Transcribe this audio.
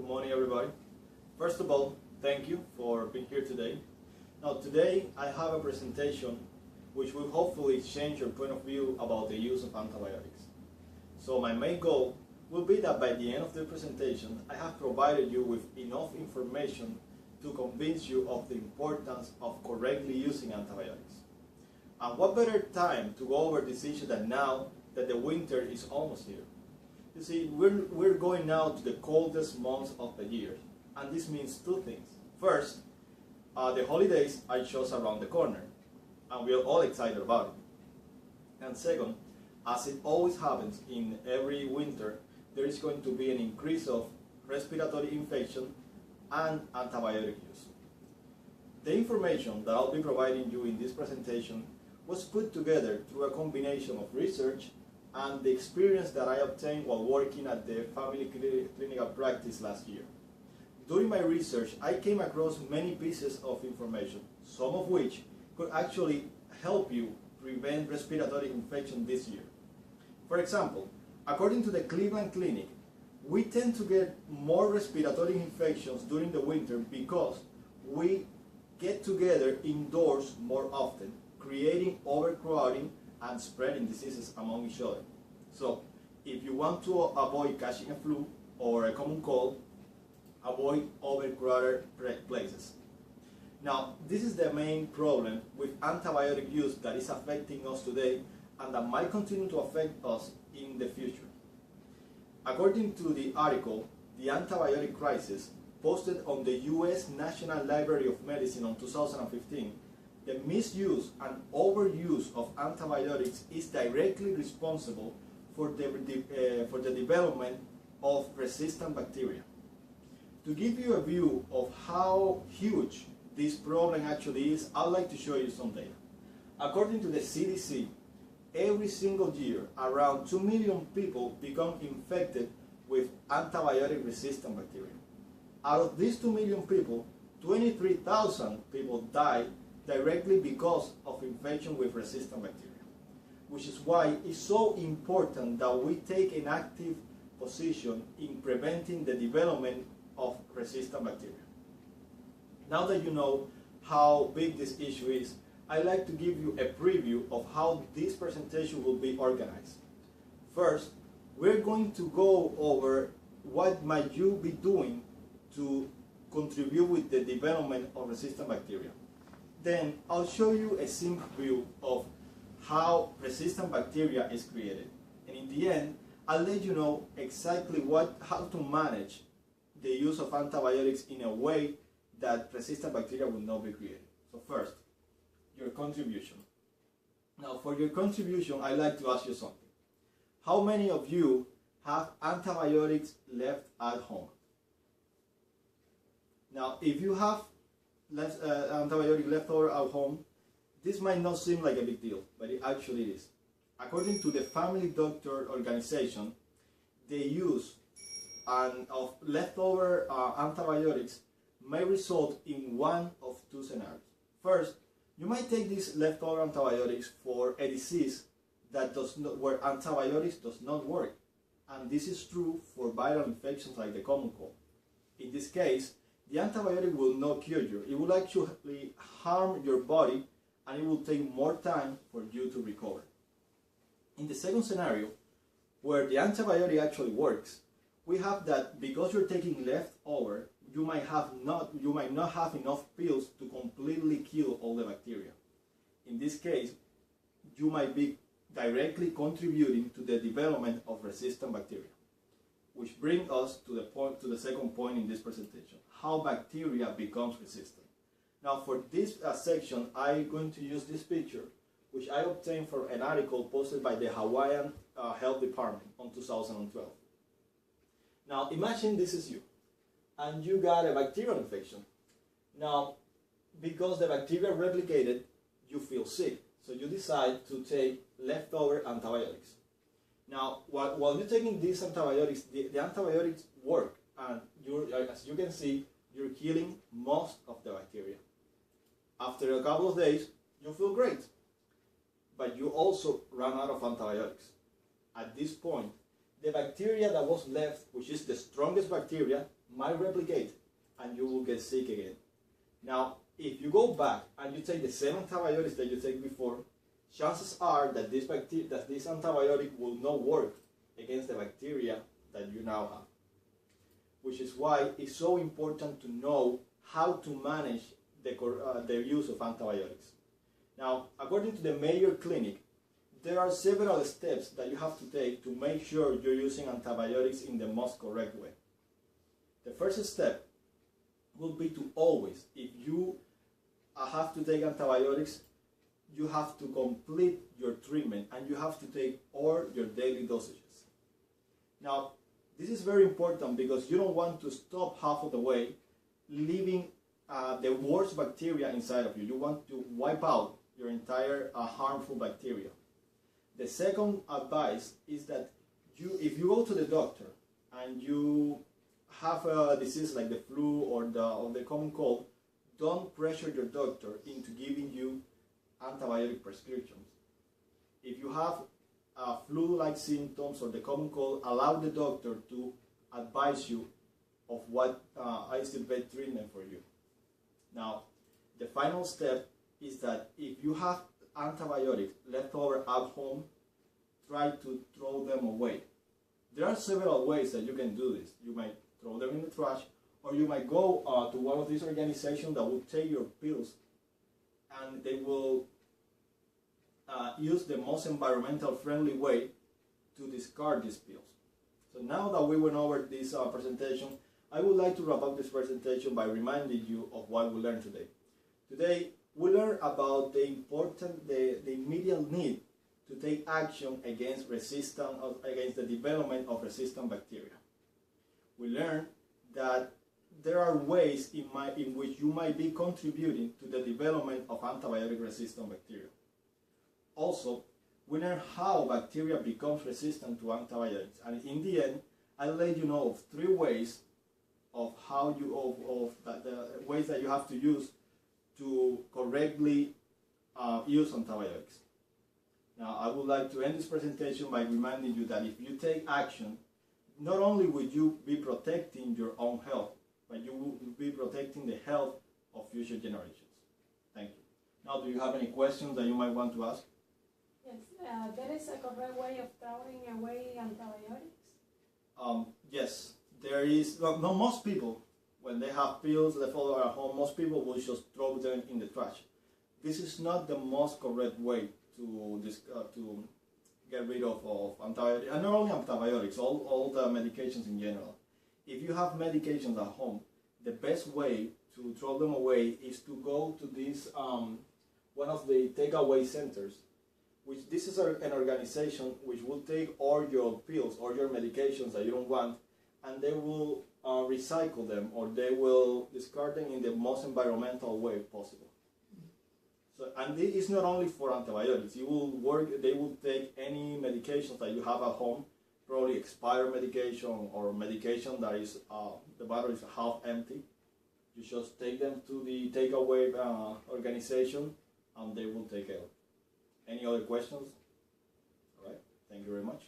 Good morning, everybody. First of all, thank you for being here today. Now, today I have a presentation which will hopefully change your point of view about the use of antibiotics. So my main goal will be that by the end of the presentation, I have provided you with enough information to convince you of the importance of correctly using antibiotics. And what better time to go over this issue than now that the winter is almost here. You see, we're going now to the coldest months of the year, and this means two things. First, the holidays are just around the corner, and we are all excited about it. And second, as it always happens in every winter, there is going to be an increase of respiratory infection and antibiotic use. The information that I'll be providing you in this presentation was put together through a combination of research and the experience that I obtained while working at the family clinical practice last year. During my research, I came across many pieces of information, some of which could actually help you prevent respiratory infection this year. For example, according to the Cleveland Clinic, we tend to get more respiratory infections during the winter because we get together indoors more often, creating overcrowding and spreading diseases among each other. So, if you want to avoid catching a flu or a common cold, avoid overcrowded places. Now, this is the main problem with antibiotic use that is affecting us today and that might continue to affect us in the future. According to the article, The Antibiotic Crisis, posted on the US National Library of Medicine in 2015, the misuse and overuse of antibiotics is directly responsible for the development of resistant bacteria. To give you a view of how huge this problem actually is, I'd like to show you some data. According to the CDC, every single year, around 2 million people become infected with antibiotic-resistant bacteria. Out of these 2 million people, 23,000 people die directly because of infection with resistant bacteria, which is why it's so important that we take an active position in preventing the development of resistant bacteria. Now that you know how big this issue is, I'd like to give you a preview of how this presentation will be organized. First, we're going to go over what might you be doing to contribute with the development of resistant bacteria. Then I'll show you a simple view of how resistant bacteria is created. And in the end, I'll let you know exactly how to manage the use of antibiotics in a way that resistant bacteria will not be created. So first, your contribution. Now for your contribution, I'd like to ask you something. How many of you have antibiotics left at home? Now if you have antibiotic left over at home, this might not seem like a big deal, but it actually is. According to the Family Doctor Organization, the use of leftover antibiotics may result in one of two scenarios. First, you might take these leftover antibiotics for a disease where antibiotics does not work, and this is true for viral infections like the common cold. In this case, the antibiotic will not cure you. It will actually harm your body, and it will take more time for you to recover. In the second scenario, where the antibiotic actually works, we have that because you're taking leftover, you might not have enough pills to completely kill all the bacteria. In this case, you might be directly contributing to the development of resistant bacteria. Which brings us to the second point in this presentation, how bacteria becomes resistant. Now for this section, I'm going to use this picture, which I obtained from an article posted by the Hawaiian Health Department in 2012. Now imagine this is you, and you got a bacterial infection. Now, because the bacteria replicated, you feel sick, so you decide to take leftover antibiotics. Now, while you're taking these antibiotics, the antibiotics work, and as you can see, you're killing most of the bacteria. After a couple of days, you feel great, but you also run out of antibiotics. At this point, the bacteria that was left, which is the strongest bacteria, might replicate and you will get sick again. Now, if you go back and you take the same antibiotics that you take before, chances are that this antibiotic will not work against the bacteria that you now have. Which is why it's so important to know how to manage the use of antibiotics. Now, according to the Mayo Clinic, there are several steps that you have to take to make sure you're using antibiotics in the most correct way. The first step will be to always, if you have to take antibiotics, you have to complete your treatment and you have to take all your daily dosages. Now, this is very important because you don't want to stop half of the way, leaving the worst bacteria inside of you. You want to wipe out your entire harmful bacteria. The second advice is that if you go to the doctor and you have a disease like the flu or the common cold, don't pressure your doctor into giving you antibiotic prescriptions. If you have flu-like symptoms or the common cold, allow the doctor to advise you of what is the best treatment for you. Now, the final step is that if you have antibiotics left over at home, try to throw them away. There are several ways that you can do this. You might throw them in the trash, or you might go to one of these organizations that will take your pills and they will use the most environmental friendly way to discard these pills. So now that we went over this presentation, I would like to wrap up this presentation by reminding you of what we learned today. Today, we learned about the immediate need to take action against the development of resistant bacteria. We learned that there are ways in which you might be contributing to the development of antibiotic-resistant bacteria. Also, we learned how bacteria becomes resistant to antibiotics, and in the end, I let you know of 3 ways of the ways that you have to use to correctly use antibiotics. Now, I would like to end this presentation by reminding you that if you take action, not only will you be protecting your own health, but you will be protecting the health of future generations. Thank you. Now, do you have any questions that you might want to ask? Yes, there is a correct way of throwing away antibiotics? Yes, there is. Well, no, most people, when they have pills left over at home, most people will just throw them in the trash. This is not the most correct way to get rid of antibiotics, and not only antibiotics, all the medications in general. If you have medications at home, the best way to throw them away is to go to this one of the takeaway centers, which this is an organization which will take all your pills or your medications that you don't want, and they will recycle them, or they will discard them in the most environmental way possible. So, and this is not only for antibiotics. They will take any medications that you have at home, probably expired medication or medication that is the bottle is half empty. You just take them to the takeaway organization, and they will take care of it. Any other questions? All right. Thank you very much.